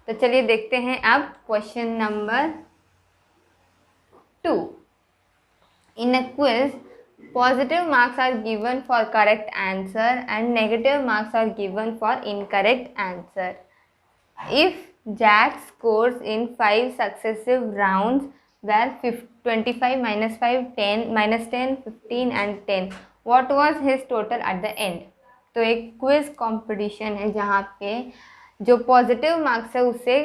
तो चलिए देखते हैं अब question number 2। In a quiz positive marks are given for correct answer and negative marks are given for incorrect answer. If Jack's scores in 5 successive rounds were 25 minus 5 10 minus 10 15 and 10, what was his total at the end? तो एक quiz competition है जहाँ पे जो positive marks है उसे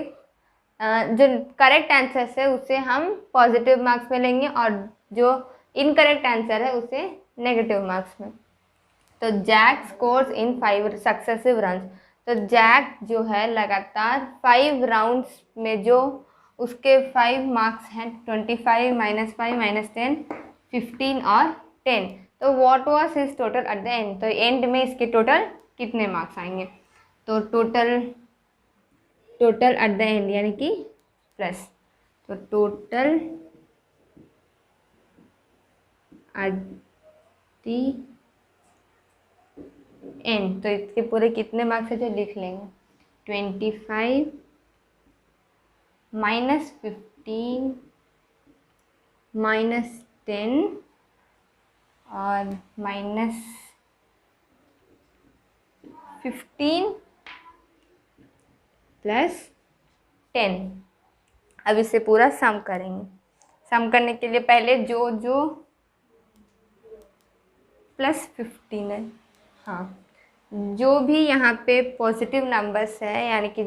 जो correct answer है उसे हम पॉजिटिव मार्क्स में लेंगे और जो इनकरेक्ट आंसर है उसे नेगेटिव मार्क्स में। तो Jack scores in 5 successive runs, तो जैक जो है लगातार 5 राउंड्स में जो उसके 5 मार्क्स हैं 25 माइनस 5 माइनस 10 15 और 10। तो what was his total at the end, तो एंड में इसके टोटल कितने मार्क्स आएंगे? तो टोटल एट द एंड यानी कि प्लस, तो टोटल एट द एंड, तो इसके पूरे कितने मार्क्स है जो लिख लेंगे 25 माइनस 15 माइनस 10 और माइनस 15 प्लस 10। अब इसे पूरा सम करेंगे। सम करने के लिए पहले जो प्लस 15 है, हाँ, जो भी यहाँ पे पॉजिटिव नंबर्स है यानी कि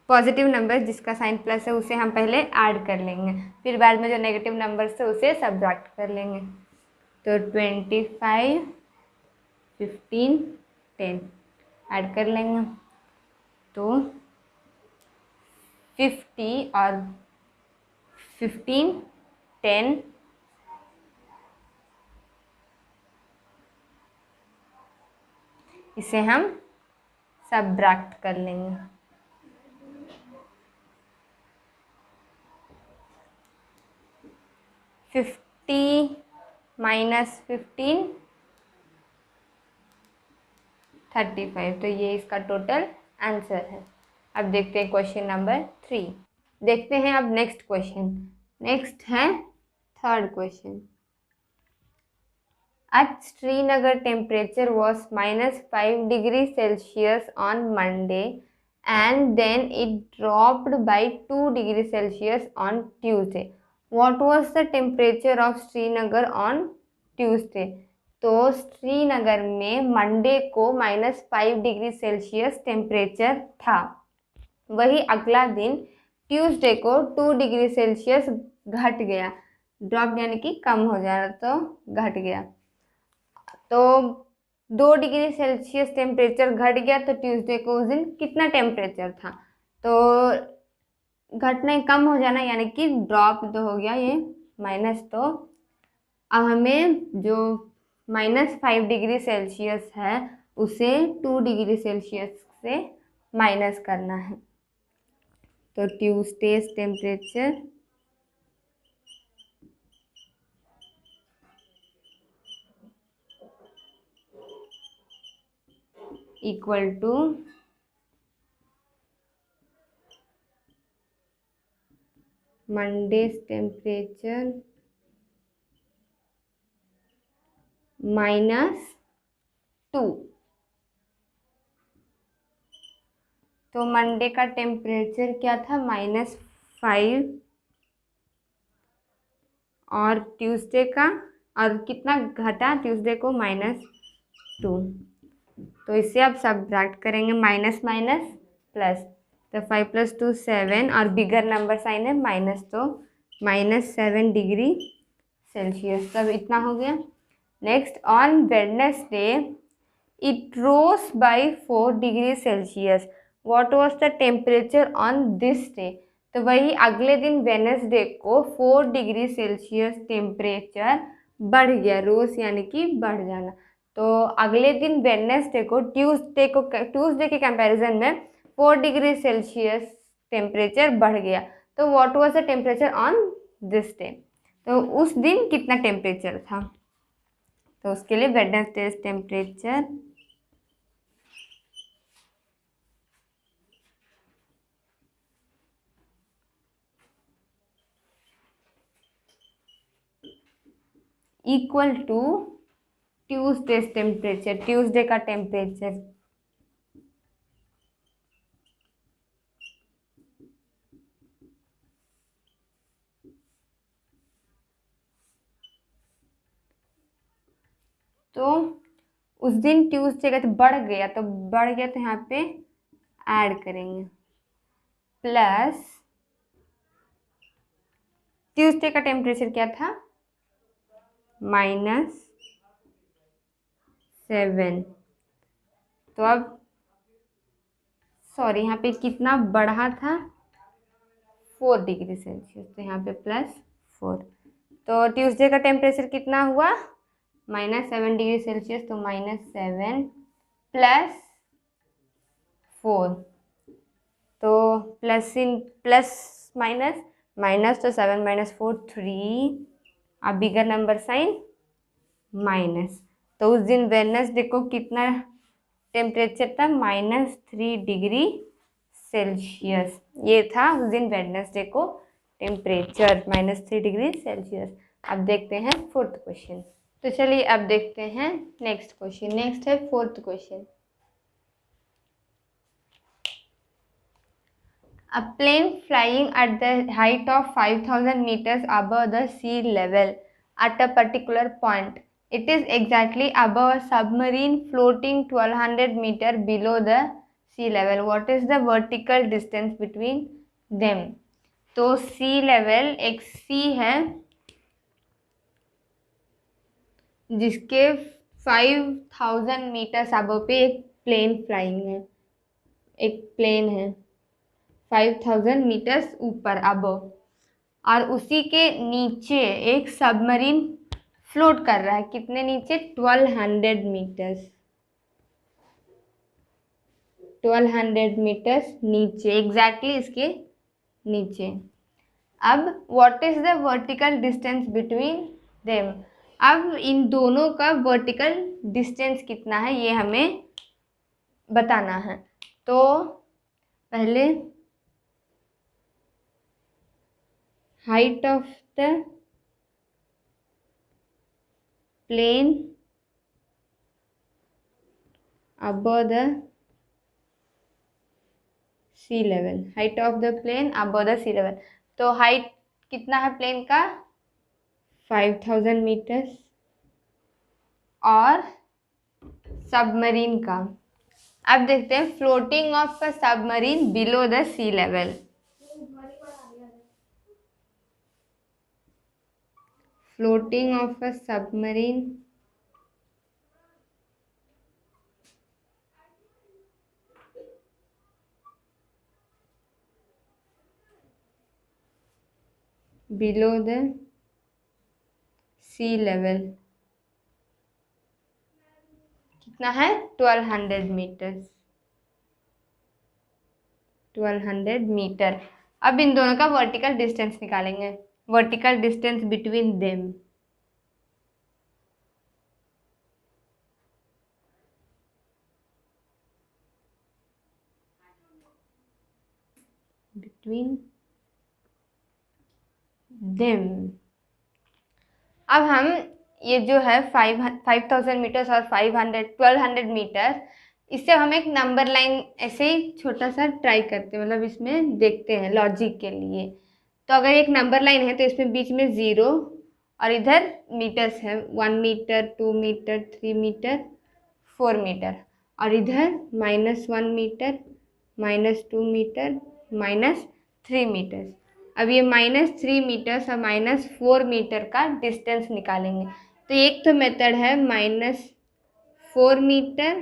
पॉजिटिव नंबर जिसका साइन प्लस है उसे हम पहले ऐड कर लेंगे, फिर बाद में जो नेगेटिव नंबर्स है उसे सब्ट्रैक्ट कर लेंगे। तो 25 15 10 ऐड कर लेंगे, तो 50 और 15 10 इसे हम सब्ट्रैक्ट कर लेंगे। फिफ्टी माइनस 15 35, तो ये इसका टोटल आंसर है। अब देखते हैं क्वेश्चन नंबर 3। देखते हैं अब नेक्स्ट क्वेश्चन। नेक्स्ट है third question. At Srinagar, temperature was -5 degrees Celsius on Monday and then it dropped by 2 degrees Celsius on Tuesday. What was the temperature of Srinagar on Tuesday? तो श्रीनगर में Monday को -5 degree Celsius temperature था, वही अगला दिन Tuesday को 2 degree Celsius घट गया। ड्रॉप यानी कि कम हो जाना, तो घट गया। तो 2 डिग्री सेल्सियस टेम्परेचर घट गया, तो ट्यूसडे को उस दिन कितना टेम्परेचर था? तो घटना कम हो जाना यानी कि ड्रॉप तो हो गया ये माइनस, तो अब हमें जो -5 डिग्री सेल्सियस है उसे 2 डिग्री सेल्सियस से माइनस करना है। तो Tuesday's temperature equal to Monday's temperature -2। तो मंडे का टेम्परेचर क्या था? -5 और ट्यूसडे का, और कितना घटा ट्यूसडे को? -2। तो इसे आप सब्ट्रैक्ट करेंगे, माइनस माइनस प्लस, तो 5 + 2 7 और बिगर नंबर साइन है माइनस, तो -7 डिग्री सेल्सियस। तब इतना हो गया। Next, on Wednesday it rose by 4 degree Celsius. What was the temperature on this day? तो वही अगले दिन वेडनेसडे को 4 डिग्री सेल्सियस टेम्परेचर बढ़ गया। रोज यानी कि बढ़ जाना, तो अगले दिन वेडनेसडे को ट्यूसडे के कंपैरिजन में 4 डिग्री सेल्सियस टेम्परेचर बढ़ गया। तो what was the temperature on this day? तो उस दिन कितना टेम्परेचर था? तो उसके लिए Wednesday temperature equal to Tuesday temperature, Tuesday का टेम्परेचर। तो उस दिन ट्यूसडे का तो बढ़ गया, तो यहाँ पे ऐड करेंगे प्लस ट्यूसडे का टेम्परेचर क्या था, -7। तो अब सॉरी यहाँ पे कितना बढ़ा था, 4 डिग्री सेल्सियस, तो यहाँ पे +4। तो ट्यूसडे का टेम्परेचर कितना हुआ, -7 डिग्री सेल्सियस, तो -7 + 4, तो प्लस माइनस माइनस, तो 7 - 4 3, अब बिगर नंबर साइन माइनस। तो उस दिन वेडनेसडे को कितना टेम्परेचर था, -3 डिग्री सेल्सियस। ये था उस दिन वेडनेसडे को टेम्परेचर, -3 डिग्री सेल्सियस। अब देखते हैं 4th क्वेश्चन। तो चलिए अब देखते हैं नेक्स्ट क्वेश्चन। नेक्स्ट है 4th question. A plane flying at the height of 5,000 meters above the sea level at a particular point. It is exactly above a submarine floating 1200 meters below the sea level. What is the vertical distance between them? तो sea level एक sea है जिसके 5000 metres above पे एक plane flying है, एक plane है 5000 metres ऊपर अबव, और उसी के नीचे एक सबमरीन फ्लोट कर रहा है। कितने नीचे, 1200 मीटर्स, 1200 मीटर्स नीचे, एग्जैक्टली इसके नीचे। अब what is the vertical distance between them, अब इन दोनों का वर्टिकल डिस्टेंस कितना है ये हमें बताना है। तो पहले height of the plane above the sea level, height of the plane above the sea level. तो हाइट कितना है प्लेन का, 5000 मीटर्स, और सबमरीन का, अब देखते हैं floating of a submarine below the sea level. Floating of a submarine below the sea level कितना है, 1200 मीटर्स, 1200 मीटर। अब इन दोनों का वर्टिकल डिस्टेंस निकालेंगे, vertical distance between them. Between them, अब हम ये जो है 5000 मीटर्स और 1200 मीटर, इससे हम एक नंबर लाइन ऐसे ही छोटा सा ट्राई करते हैं, मतलब इसमें देखते हैं लॉजिक के लिए। तो अगर एक नंबर लाइन है तो इसमें बीच में 0 और इधर मीटर्स है, 1 मीटर, 2 मीटर, 3 मीटर, 4 मीटर, और इधर -1 मीटर, -2 मीटर, -3 मीटर। अब ये -3 मीटर्स और -4 मीटर का डिस्टेंस निकालेंगे। तो एक तो मेथड है -4 मीटर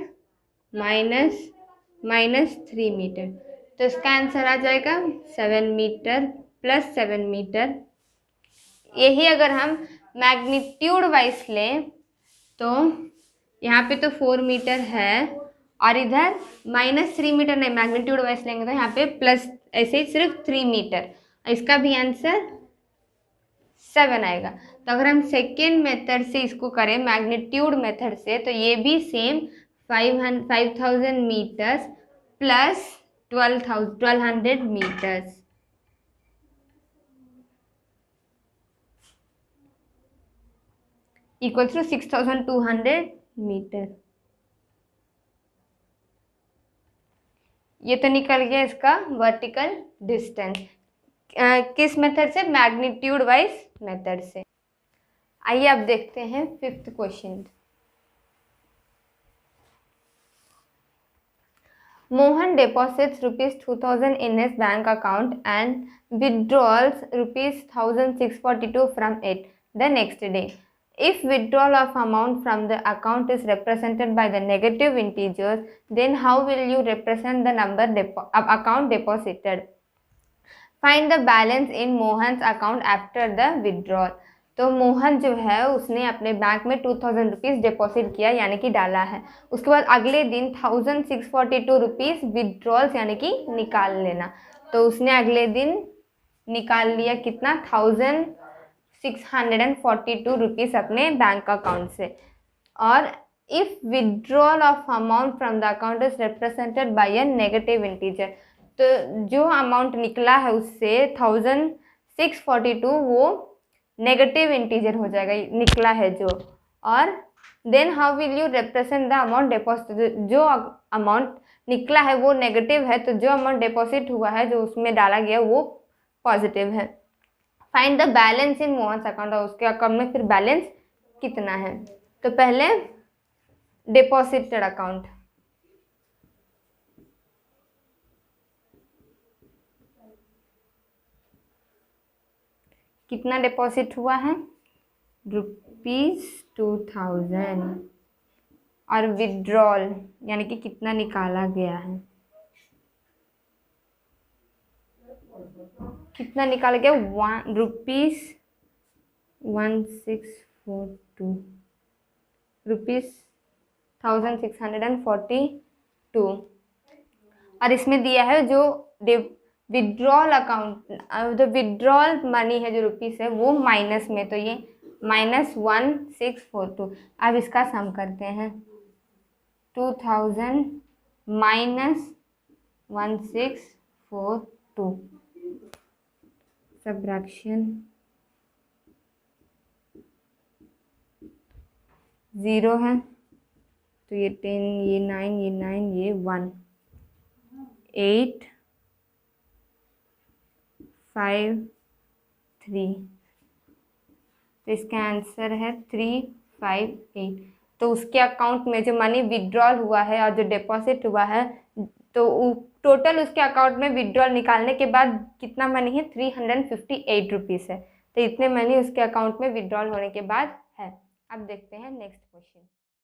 -3 मीटर, तो इसका आंसर आ जाएगा 7 मीटर + 7 मीटर। यही अगर हम मैग्नीट्यूड वाइज लें तो यहाँ पे तो 4 मीटर है, और इधर -3 मीटर नहीं, मैग्नीट्यूड वाइज लेंगे तो यहाँ पे प्लस ऐसे ही सिर्फ 3 मीटर, इसका भी आंसर 7 आएगा। तो अगर हम सेकेंड मेथड से इसको करें, मैग्नीट्यूड मेथड से, तो ये भी same 5000 meters + 1200 meters. Equal to 6200 meter. ये तो निकल गया इसका वर्टिकल डिस्टेंस। किस मेथड से? मैग्नीट्यूड वाइज मेथड से। आइए अब देखते हैं 5th question. Mohan deposits rupees 2000 in his bank account and withdraws rupees 1642 from it the next day. If withdrawal of amount from the account is represented by the negative integers, then how will you represent the number account deposited? Find the balance in Mohan's account after the withdrawal. तो मोहन जो है उसने अपने bank में 2000 rupees deposit किया यानी कि डाला है। उसके बाद अगले दिन 1642 रुपीज़ विड्रॉल्स यानी कि निकाल लेना। तो उसने अगले दिन निकाल लिया कितना? 1642 रुपीज़ अपने बैंक अकाउंट से। और if withdrawal of amount from the account is represented by a negative integer, तो जो अमाउंट निकला है उससे 1642 वो नेगेटिव इंटीजर हो जाएगा, निकला है जो। और then how will you represent the amount deposit? जो अमाउंट निकला है वो नेगेटिव है, तो जो अमाउंट डिपॉजिट हुआ है जो उसमें डाला गया वो पॉजिटिव है। Find the balance in Mohan's account, और उसके अकाउंट में फिर बैलेंस कितना है। तो पहले डिपॉजिटेड अकाउंट, कितना डिपॉजिट हुआ है? ₹2000। और विड्रॉल यानी कि कितना निकाला गया है, कितना निकाला गया? ₹1642, ₹1642। और इसमें दिया है जो विड्रॉल अकाउंट, जो विड्रॉल मनी है जो रुपीस है वो माइनस में, तो ये -1642। अब इसका सम करते हैं। 2000 माइनस 1642, सब्ट्रैक्शन 0 है तो ये 10, ये 9, ये 9, ये 1, 8, 5, 3, तो इसका आंसर है 358। तो उसके अकाउंट में जो मनी विड्रॉल हुआ है और जो डिपॉजिट हुआ है, तो टोटल उसके अकाउंट में विड्रॉल निकालने के बाद कितना मनी है? 358 रुपीज़ है। तो इतने मनी उसके अकाउंट में विड्रॉल होने के बाद है। अब देखते हैं नेक्स्ट क्वेश्चन।